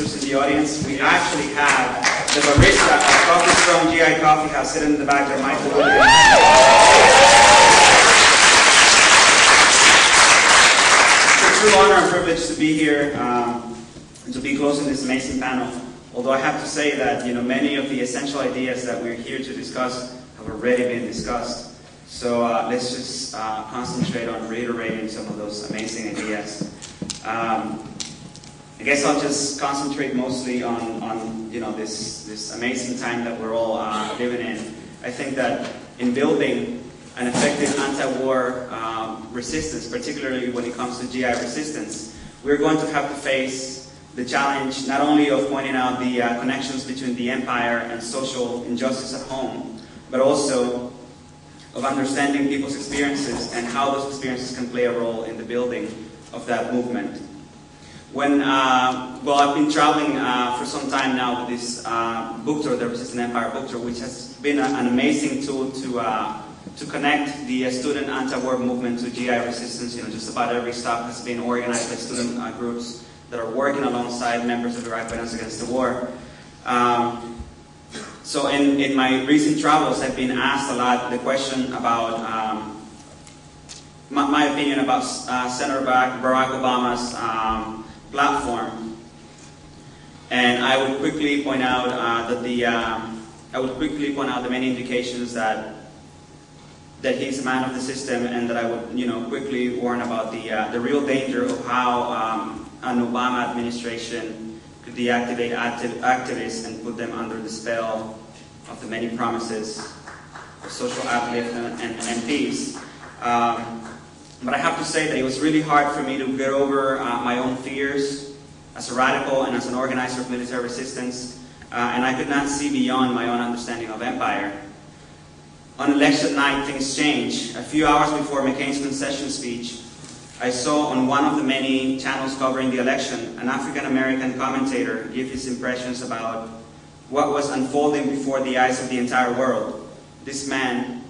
sisters in the audience. We actually have the barista of Coffee Strong GI Coffee House sitting in the back there, Michael Williams. It's a true honor and privilege to be here and to be closing this amazing panel. Although I have to say that many of the essential ideas that we're here to discuss have already been discussed. So let's just concentrate on reiterating some of those amazing ideas. I guess I'll just concentrate mostly on this amazing time that we're all living in. I think that in building an effective anti-war resistance, particularly when it comes to GI resistance, we're going to have to face the challenge not only of pointing out the connections between the empire and social injustice at home, but also of understanding people's experiences and how those experiences can play a role in the building of that movement. Well, I've been traveling for some time now with this book tour, the Resistant Empire book tour, which has been an amazing tool to connect the student anti-war movement to GI resistance. Just about every stop has been organized by student groups that are working alongside members of Iraq Veterans Against the War. So in my recent travels, I've been asked a lot the question about my opinion about Senator Barack Obama's platform, and I would quickly point out the many indications that he's a man of the system, and that I would quickly warn about the real danger of how an Obama administration could deactivate activists and put them under the spell of the many promises of social uplift and peace. But I have to say that it was really hard for me to get over my own fears as a radical and as an organizer of military resistance, and I could not see beyond my own understanding of empire. On election night, things changed. A few hours before McCain's concession speech, I saw on one of the many channels covering the election an African-American commentator give his impressions about what was unfolding before the eyes of the entire world. This man,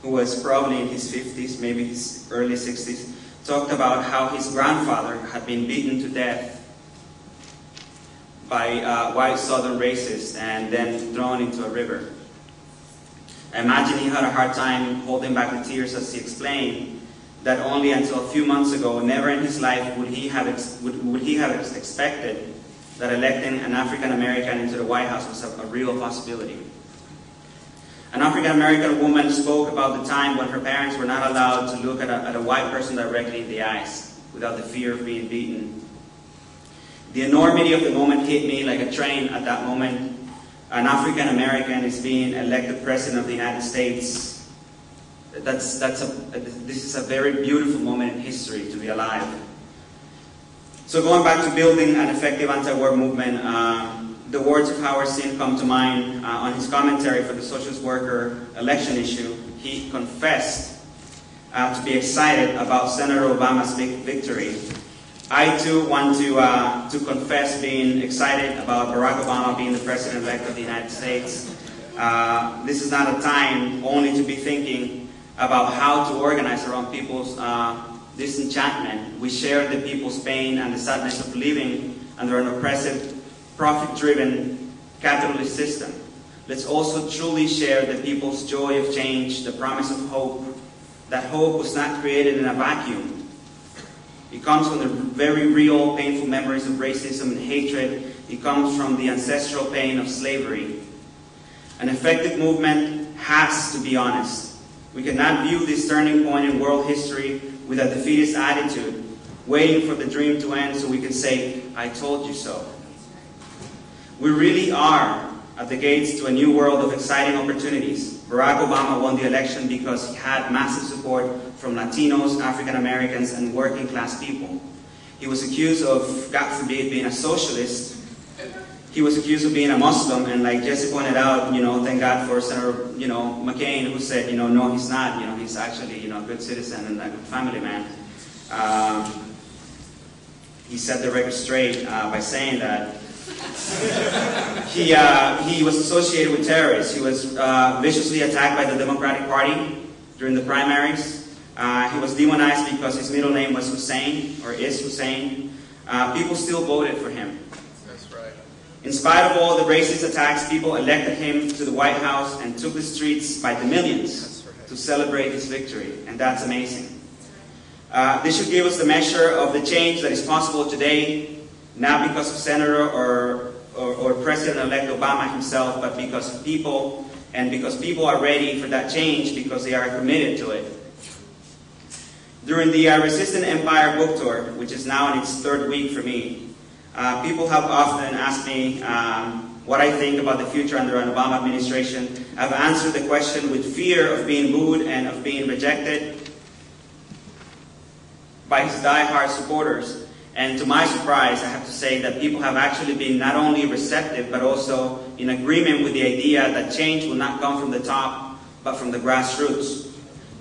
who was probably in his 50s, maybe his early 60s, talked about how his grandfather had been beaten to death by white southern racists and then thrown into a river. I imagine he had a hard time holding back the tears as he explained that only until a few months ago, never in his life would he have expected that electing an African American into the White House was a real possibility. An African American woman spoke about the time when her parents were not allowed to look at a white person directly in the eyes without the fear of being beaten. The enormity of the moment hit me like a train at that moment. An African American is being elected president of the United States. This is a very beautiful moment in history to be alive. So going back to building an effective anti-war movement, the words of Howard Zinn come to mind on his commentary for the Socialist Worker election issue. He confessed to be excited about Senator Obama's victory. I too want to confess being excited about Barack Obama being the President-elect of the United States. This is not a time only to be thinking about how to organize around people's disenchantment. We share the people's pain and the sadness of living under an oppressive, profit-driven capitalist system. Let's also truly share the people's joy of change, the promise of hope. That hope was not created in a vacuum. It comes from the very real, painful memories of racism and hatred. It comes from the ancestral pain of slavery. An effective movement has to be honest. We cannot view this turning point in world history with a defeatist attitude, waiting for the dream to end so we can say, I told you so. We really are at the gates to a new world of exciting opportunities. Barack Obama won the election because he had massive support from Latinos, African Americans, and working class people. He was accused of, God forbid, being a socialist. He was accused of being a Muslim, and like Jesse pointed out, thank God for Senator, McCain, who said, no, he's not. He's actually, a good citizen and a good family man. He set the record straight by saying that he was associated with terrorists. He was viciously attacked by the Democratic Party during the primaries. He was demonized because his middle name was Hussein, or is Hussein. people still voted for him. That's right. In spite of all the racist attacks, people elected him to the White House and took the streets by the millions to celebrate his victory, and that's amazing. This should give us the measure of the change that is possible today, not because of Senator or President-elect Obama himself, but because of people, and because people are ready for that change because they are committed to it. During the Resistant Empire book tour, which is now in its third week for me, people have often asked me what I think about the future under an Obama administration. I've answered the question with fear of being booed and of being rejected by his die-hard supporters. And to my surprise, I have to say that people have actually been not only receptive, but also in agreement with the idea that change will not come from the top, but from the grassroots.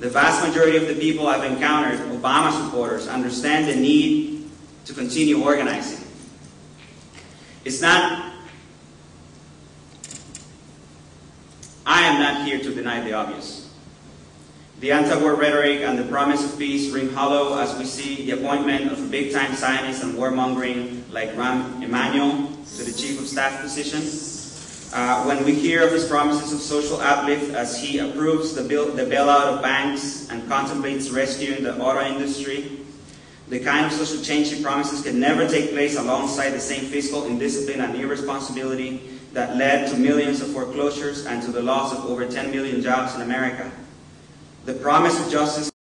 The vast majority of the people I've encountered, Obama supporters, understand the need to continue organizing. I am not here to deny the obvious. The anti-war rhetoric and the promise of peace ring hollow as we see the appointment of a big-time Zionist and warmongering like Rahm Emanuel to the Chief of Staff position. When we hear of his promises of social uplift as he approves the bailout of banks and contemplates rescuing the auto industry, the kind of social change he promises can never take place alongside the same fiscal indiscipline and irresponsibility that led to millions of foreclosures and to the loss of over 10 million jobs in America. The promise of justice